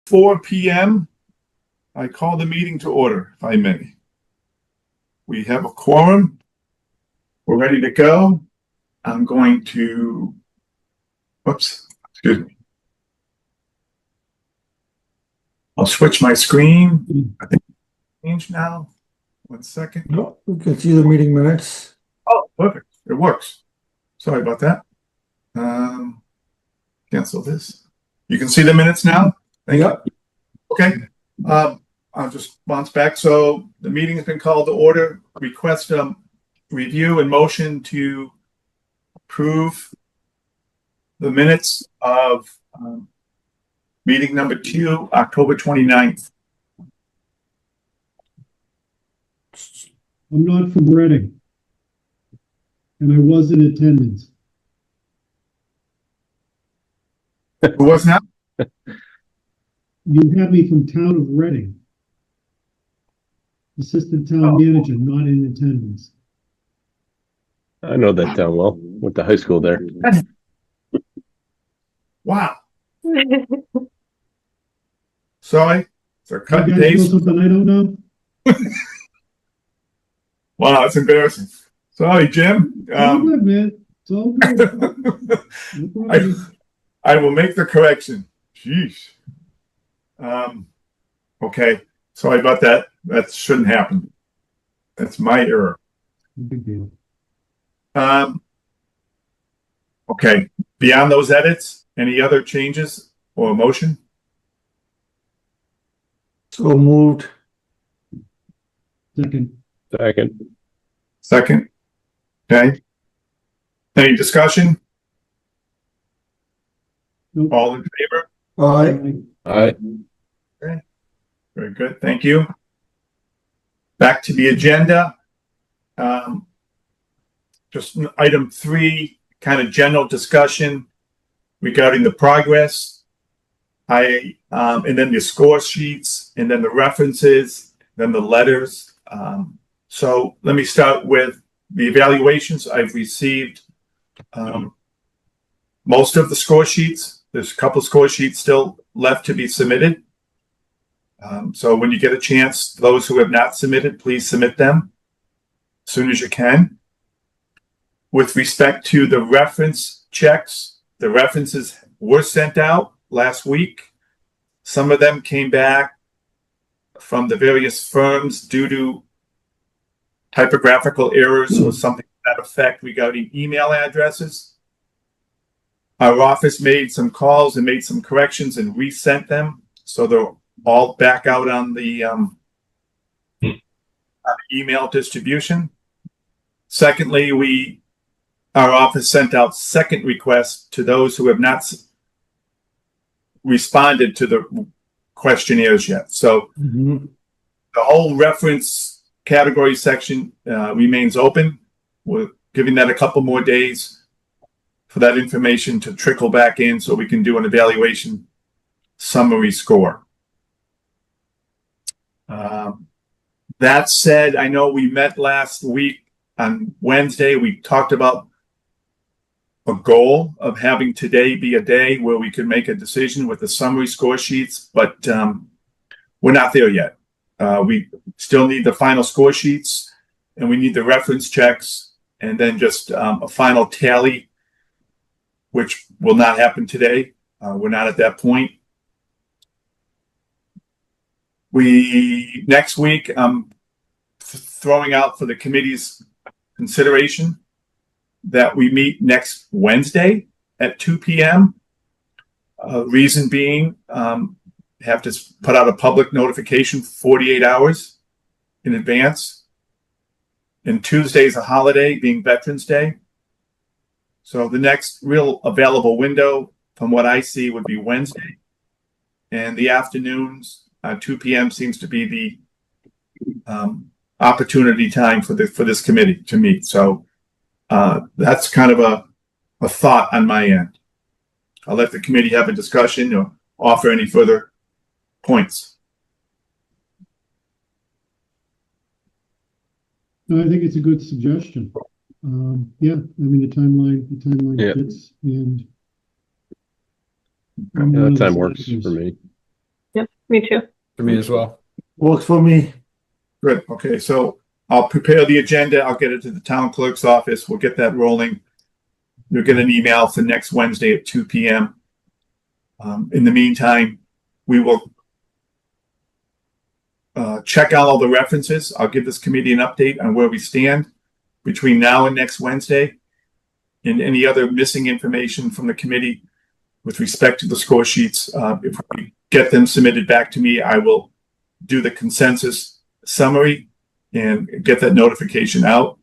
4 p.m. I call the meeting to order, if I may. We have a quorum. We're ready to go. I'm going to, excuse me. I'll switch my screen. I think it's changed now. 1 second. No, we can see the meeting minutes. Oh, perfect. It works. Sorry about that. Cancel this. You can see the minutes now? Thank you. Okay. I'll just bounce back. So the meeting has been called to order. Request review and motion to approve the minutes of meeting number 2, October 29th. I'm not from Reading, and I was in attendance. Who was that? You have me from town of Reading. Assistant town manager, not in attendance. I know that town well. Went to high school there. Wow. Sorry. So cut You and guys know paste. something I don't know? Wow, that's embarrassing. Sorry, Jim. It's all good, man. It's all good. No problem. I will make the correction. Jeez. Okay. Sorry about that. That shouldn't happen. That's my error. No big deal. Okay. Beyond those edits, any other changes or motion? So moved. Second. Second. Okay. Any discussion? Nope. All in favor? Aye. Aye. Very good. Thank you. Back to the agenda. Just item 3, kind of general discussion regarding the progress. And then the score sheets, and then the references, then the letters. So let me start with the evaluations. I've received most of the score sheets. There's a couple score sheets still left to be submitted. So when you get a chance, those who have not submitted, please submit them as soon as you can. With respect to the reference checks, the references were sent out last week. Some of them came back from the various firms due to typographical errors or something to that effect regarding email addresses. Our office made some calls and made some corrections and resent them. So they're all back out on the email distribution. Secondly, our office sent out second requests to those who have not responded to the questionnaires yet. So the whole reference category section remains open. We're giving that a couple more days for that information to trickle back in so we can do an evaluation summary score. That said, I know we met last week on Wednesday. We talked about a goal of having today be a day where we could make a decision with the summary score sheets, but we're not there yet. We still need the final score sheets, and we need the reference checks, and then just a final tally, which will not happen today. We're not at that point. Next week, I'm throwing out for the committee's consideration that we meet next Wednesday at 2 p.m. Reason being, have to put out a public notification 48 hours in advance. And Tuesday's a holiday, being Veterans Day. So the next real available window, from what I see, would be Wednesday. And the afternoons, 2 p.m. seems to be the opportunity time for this committee to meet. So that's kind of a thought on my end. I'll let the committee have a discussion or offer any further points. No, I think it's a good suggestion. Yeah, I mean, the timeline Yeah. fits, and Yeah, that time works for me. Yeah. Me too. For me as well. Works for me. Good. Okay, so I'll prepare the agenda. I'll get it to the town clerk's office. We'll get that rolling. You'll get an email for next Wednesday at 2 p.m. In the meantime, we will check out all the references. I'll give this committee an update on where we stand between now and next Wednesday, and any other missing information from the committee with respect to the score sheets. If we get them submitted back to me, I will do the consensus summary and get that notification out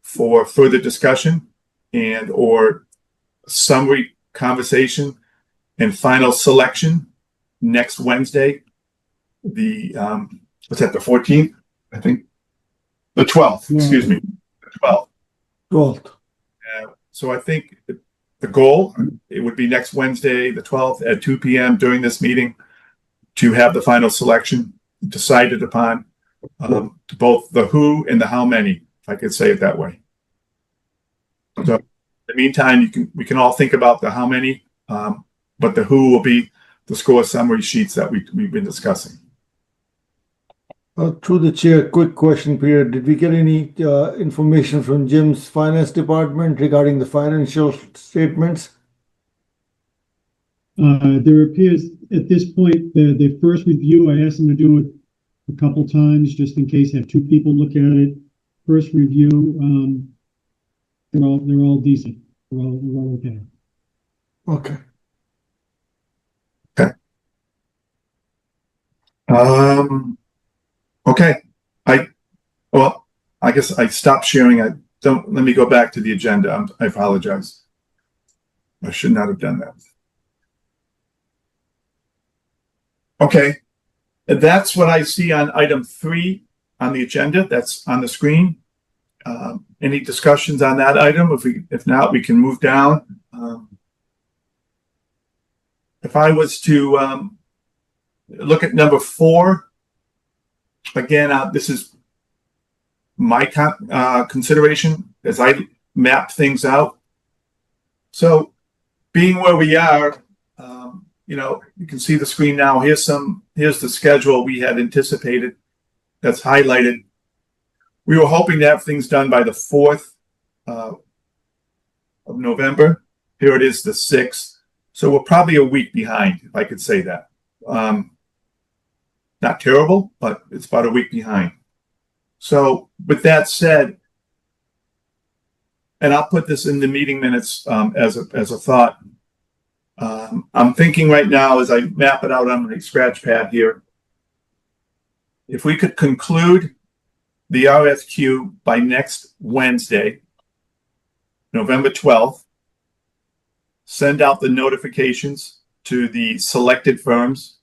for further discussion and or summary conversation and final selection next Wednesday. The what's that, the 14th? I think the 12th, excuse me, the 12th. 12th. So I think the goal, it would be next Wednesday, the 12th at 2 p.m. during this meeting to have the final selection decided upon, both the who and the how many, if I could say it that way. So in the meantime, we can all think about the how many, but the who will be the score summary sheets that we've been discussing. Through the chair, quick question period. Did we get any information from Jim's finance department regarding the financial statements? There appears at this point, the first review, I asked them to do it a couple times just in case, have two people look at it. First review, they're all decent. They're all okay. Okay. Okay. I guess I stopped sharing. Let me go back to the agenda. I apologize. I should not have done that. Okay. That's what I see on item 3 on the agenda. That's on the screen. Any discussions on that item? If not, we can move down. If I was to look at number 4, again, this is my consideration as I map things out. So being where we are, you can see the screen now. Here's the schedule we had anticipated that's highlighted. We were hoping to have things done by the 4th of November. Here it is, the 6th. So we're probably a week behind, if I could say that. Not terrible, but it's about a week behind. So with that said, and I'll put this in the meeting minutes as a thought. I'm thinking right now as I map it out on my scratch pad here, if we could conclude the RFQ by next Wednesday, November 12th, send out the notifications to the selected firms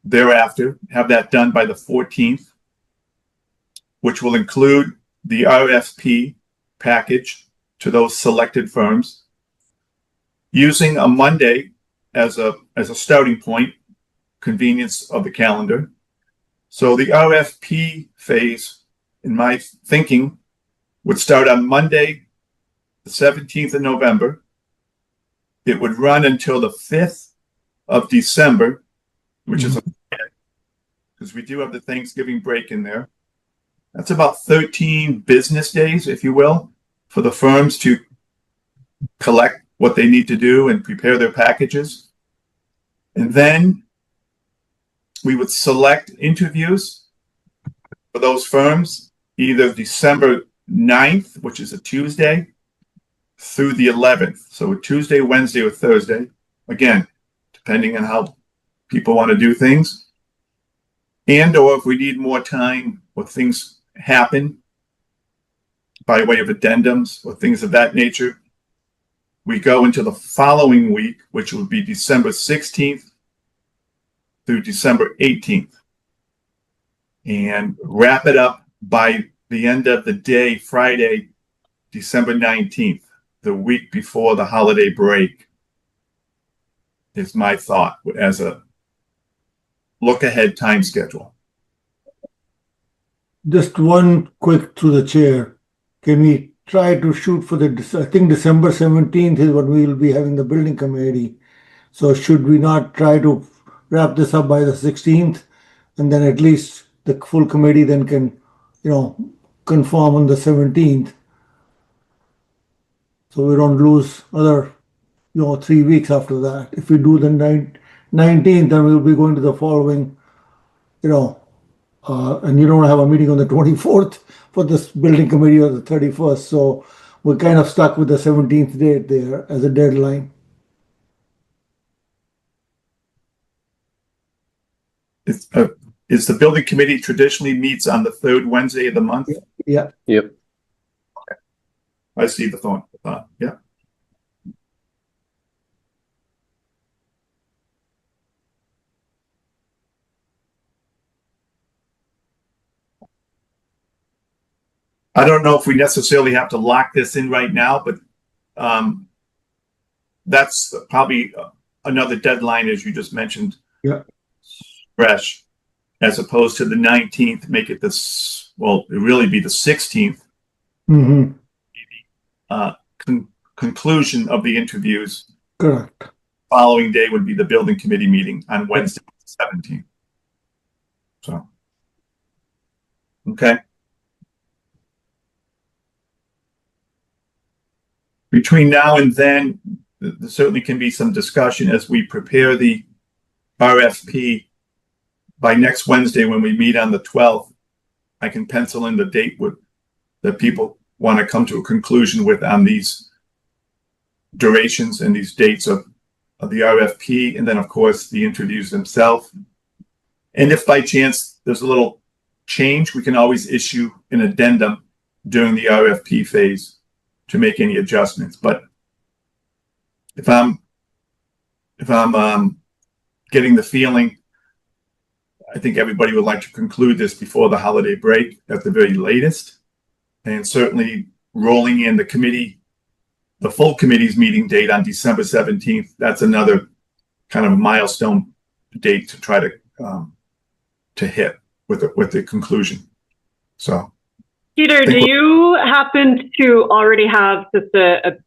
thereafter, have that done by the 14th, which will include the RFP package to those selected firms, using a Monday as a starting point, convenience of the calendar. So the RFP phase, in my thinking, would start on Monday, the 17th of November. It would run until the 5th of December, which is because we do have the Thanksgiving break in there. That's about 13 business days, if you will, for the firms to collect what they need to do and prepare their packages. And then we would select interviews for those firms either December 9th, which is a Tuesday, through the 11th. So a Tuesday, Wednesday, or Thursday. Again, depending on how people want to do things. And or if we need more time or things happen by way of addendums or things of that nature, we go into the following week, which would be December 16th through December 18th, and wrap it up by the end of the day, Friday, December 19th, the week before the holiday break, is my thought as a look ahead time schedule. Just one quick through the chair. Can we try to shoot for I think December 17th is when we will be having the building committee. So should we not try to wrap this up by the 16th, and then at least the full committee then can, confirm on the 17th. So we don't lose other, 3 weeks after that. If we do the 19th, then we'll be going to the following, and you don't have a meeting on the 24th for this building committee or the 31st. So we're kind of stuck with the 17th date there as a deadline. Is the building committee traditionally meets on the third Wednesday of the month? Yeah. Yep. I see the thought. Yeah. I don't know if we necessarily have to lock this in right now, but that's probably another deadline, as you just mentioned. Yeah. Fresh, as opposed to the 19th, make it this, well, it really be the 16th. Mm-hmm. Conclusion of the interviews. Correct. Following day would be the building committee meeting on Wednesday, 17th. So, okay. Between now and then, there certainly can be some discussion as we prepare the RFP. By next Wednesday, when we meet on the 12th, I can pencil in the date that people want to come to a conclusion with on these durations and these dates of the RFP, and then of course the interviews themselves. And if by chance there's a little change, we can always issue an addendum during the RFP phase to make any adjustments. But if I'm getting the feeling, I think everybody would like to conclude this before the holiday break at the very latest. And certainly rolling in the full committee's meeting date on December 17th, that's another kind of milestone date to try to hit with the conclusion. So, Peter, do you happen to already have just a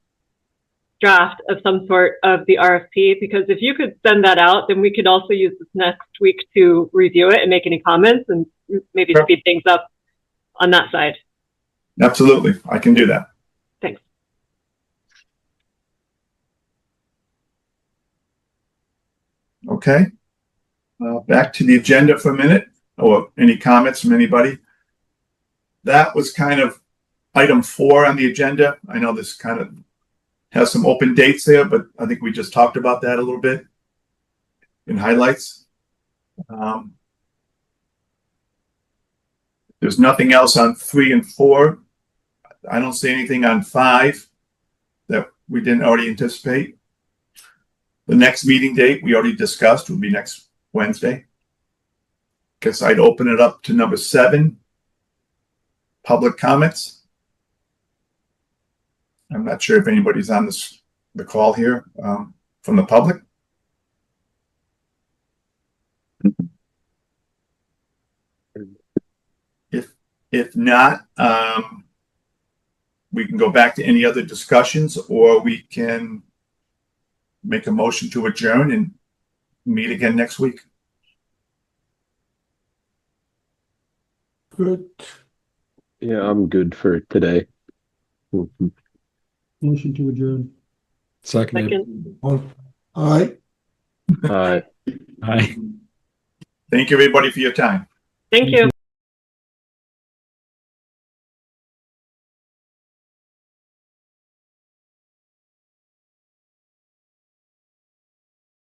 draft of some sort of the RFP? Because if you could send that out, then we could also use this next week to review it and make any comments and maybe speed things up on that side. Absolutely, I can do that. Thanks. Okay. Back to the agenda for a minute, or any comments from anybody? That was kind of item 4 on the agenda. I know this kind of has some open dates there, but I think we just talked about that a little bit in highlights. There's nothing else on 3 and 4. I don't see anything on 5 that we didn't already anticipate. The next meeting date we already discussed will be next Wednesday. Guess I'd open it up to number 7, public comments. I'm not sure if anybody's on the call here from the public. If not, we can go back to any other discussions, or we can make a motion to adjourn and meet again next week. Good. Yeah, I'm good for today. Motion to adjourn. Second. All right. Aye. Thank you, everybody, for your time. Thank you.